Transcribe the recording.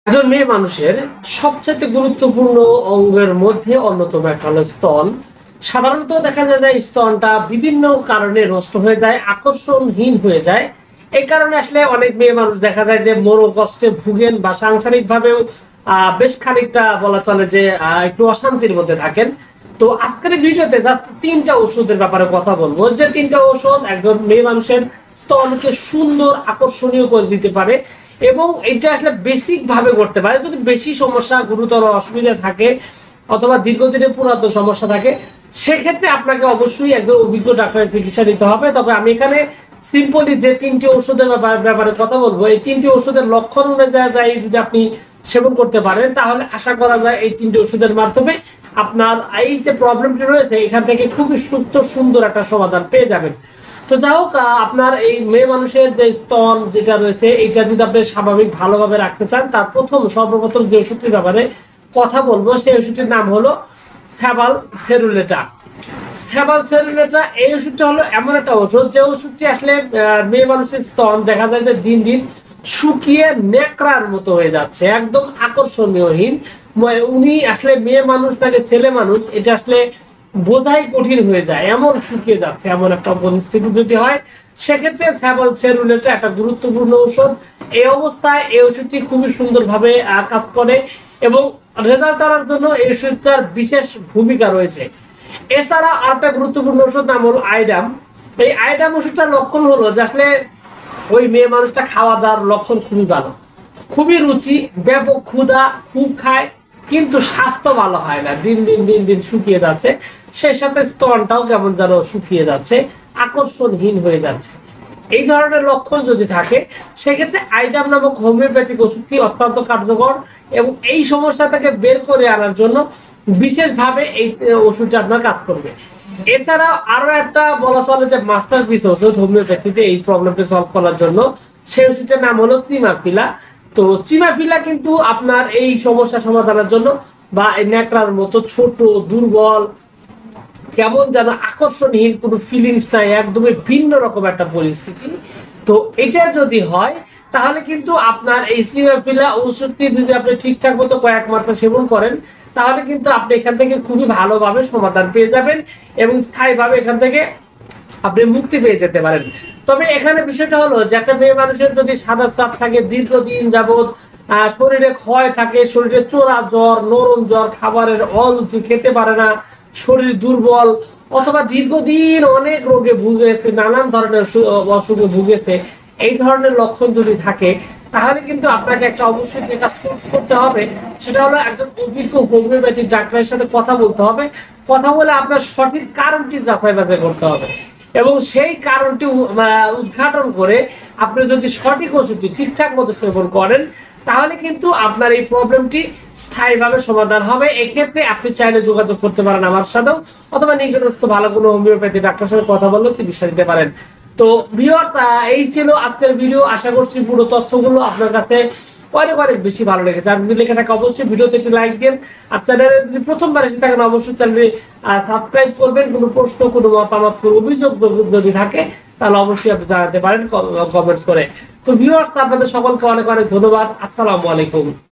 একজন মেয়ে মানুষের সবচেয়ে গুরুত্বপূর্ণ অঙ্গের মধ্যে অন্যতম একটা হলো স্তন। সাধারণত দেখা যায় যে স্তনটা বিভিন্ন কারণে নষ্ট হয়ে যায়, আকর্ষণহীন হয়ে যায়। এই কারণে আসলে অনেক মেয়ে মানুষ দেখা যায় যে মনোকষ্টে ভুগেন বা সাংসারিক ভাবেও বেশ খানিকটা বলা চলে যে একটু অশান্তির মধ্যে থাকেন। তো আজকের ভিডিওতে জাস্ট তিনটা ওষুধের ব্যাপারে কথা বলবো, যে তিনটা ওষুধ একজন মেয়ে মানুষের স্তনকে সুন্দর আকর্ষণীয় করে দিতে পারে এবং এটা আসলে বেসিক ভাবে করতে পারে। যদি বেশি সমস্যা, গুরুতর অসুবিধা থাকে অথবা দীর্ঘদিনের পুরাতন সমস্যা থাকে, সেক্ষেত্রে আপনাকে অবশ্যই একজন অভিজ্ঞ ডাক্তারের চিকিৎসা নিতে হবে। তবে আমি এখানে সিম্পলি যে তিনটি ওষুধের ব্যাপারে কথা বলবো, এই তিনটি ওষুধের লক্ষণ অনুযায়ী যদি আপনি সেবন করতে পারেন, তাহলে আশা করা যায় এই তিনটি ওষুধের মাধ্যমে আপনার এই যে প্রবলেমটি রয়েছে এখান থেকে খুবই সুস্থ সুন্দর একটা সমাধান পেয়ে যাবেন। তো যাই হোক, আপনার এই মেয়ে মানুষের যে স্তন যেটা রয়েছে, এটা যদি আপনি স্বাভাবিক ভালোভাবে রাখতে চান, তার সর্বপ্রথম যে ওষুধটির ব্যাপারে কথা বলবো সেই ওষুধটির নাম হলো স্যাবাল সেরুলেটা। স্যাবাল সেরুলেটা এই ওষুধটা হলো এমন একটা ওষুধ, যে ওষুধটি আসলে মেয়ে মানুষের স্তন দেখা যায় যে দিন দিন শুকিয়ে নেকড়ার মতো হয়ে যাচ্ছে, একদম আকর্ষণীয়হীন। উনি আসলে মেয়ে মানুষ তাকে ছেলে মানুষ, এটা আসলে বোঝাই কঠিন হয়ে যায়, এমন শুকিয়ে যাচ্ছে। এমন একটা পরিস্থিতি যদি হয়, সেক্ষেত্রে স্যাবল সেরুলেটা একটা গুরুত্বপূর্ণ ঔষধ। এই অবস্থায় এই ওষুধটি খুবই সুন্দরভাবে কাজ করে এবং রেজাল্ট করার জন্য এই ওষুধটার বিশেষ ভূমিকা রয়েছে। এছাড়া আরেকটা গুরুত্বপূর্ণ ওষুধ নাম হলো আইডাম। এই আইডাম ওষুধটার লক্ষণ হলো যে আসলে ওই মেয়ে মানুষটা খাওয়া দাওয়ার লক্ষণ খুবই ভালো, খুবই রুচি, ব্যাপক ক্ষুধা খুব খায়, কিন্তু স্বাস্থ্য ভালো হয় না, দিন দিন দিন দিন শুকিয়ে যাচ্ছে। সেই সাথে স্তনটাও কেমন যেন শুকিয়ে যাচ্ছে, আকর্ষণহীন হয়ে যাচ্ছে। এই ধরনের লক্ষণ যদি থাকে, সেক্ষেত্রে আইডাম নামক হোমিওপ্যাথিক ওষুধটি অত্যন্ত কার্যকর এবং এই সমস্যা থেকে বের করে আনার জন্য বিশেষভাবে এই ওষুধটা আপনার কাজ করবে। এছাড়া আরো একটা বলা চলে যে মাস্টারপিস ওষুধ হোমিওপ্যাথিতে এই প্রবলেমটা সলভ করার জন্য, সেই ওষুধটার নাম হলো চিমাফিলা। তো চিমাফিলা কিন্তু আপনার এই সমস্যা সমাধানের জন্য, বা এই ন্যাকড়ার মতো ছোট, দুর্বল, কেমন যেন আকর্ষণহীন কোনো ফিলিংস নাই, একদমই ভিন্ন রকম একটা পরিস্থিতি, তো এটা যদি হয়, তাহলে কিন্তু আপনার এই চিমাফিলা ওষুধটি যদি আপনি ঠিকঠাক মতো কয়েক মাত্রা সেবন করেন, তাহলে কিন্তু আপনি এখান থেকে খুবই ভালোভাবে সমাধান পেয়ে যাবেন এবং স্থায়ীভাবে এখান থেকে আপনি মুক্তি পেয়ে যেতে পারেন। তবে এখানে বিষয়টা হলো যে একটা মেয়ে মানুষের যদি সাদা চাপ থাকে, দীর্ঘদিন যাবৎ শরীরে ক্ষয় থাকে, শরীরে চোরা জ্বর, নরম জ্বর, খাবারের অরুচি, খেতে পারে না, শরীর দুর্বল, অথবা দীর্ঘদিন অনেক রোগে ভুগেছে, নানান ধরনের অসুখে ভুগেছে, এই ধরনের লক্ষণ যদি থাকে, তাহলে কিন্তু আপনাকে একটা অবশ্যই যে কাজ করতে হবে, সেটা হলো একজন অভিজ্ঞ হোমিওপ্যাথিক ডাক্তারের সাথে কথা বলতে হবে। কথা বলে আপনার সঠিক কারণটি যাচাই বাছাই করতে হবে এবং সেই কারণটি উদ্ঘাটন করে আপনি যদি সঠিক ওষুধটি ঠিকঠাক মতো সেবন করেন, তাহলে কিন্তু আপনার এই প্রবলেমটি স্থায়ীভাবে সমাধান হবে। এক্ষেত্রে আপনি চাইলে যোগাযোগ করতে পারেন আমার সাথেও, অথবা নিকটস্থ ভালো কোনো হোমিওপ্যাথি ডাক্তারের সাথে কথা বলে চিকিৎসা দিতে পারেন। তো ভিউয়ার্স, এই ছিল আজকের ভিডিও। আশা করছি পুরো তথ্যগুলো আপনার কাছে অনেক অনেক বেশি ভালো লেগেছে। আর যদি লেখা থাকে, অবশ্যই ভিডিওতে একটি লাইক দিন। আর চ্যানেলে যদি প্রথমবার এসে থাকেন, অবশ্যই চ্যানেলে সাবস্ক্রাইব করবেন। কোনো প্রশ্ন, কোনো মতামত, কোনো অভিযোগ যদি থাকে, তাহলে অবশ্যই আপনি জানাতে পারেন কমেন্টস করে। তো ভিউয়ার্স, আপনাদের সকলকে অনেক অনেক ধন্যবাদ। আসসালামু আলাইকুম।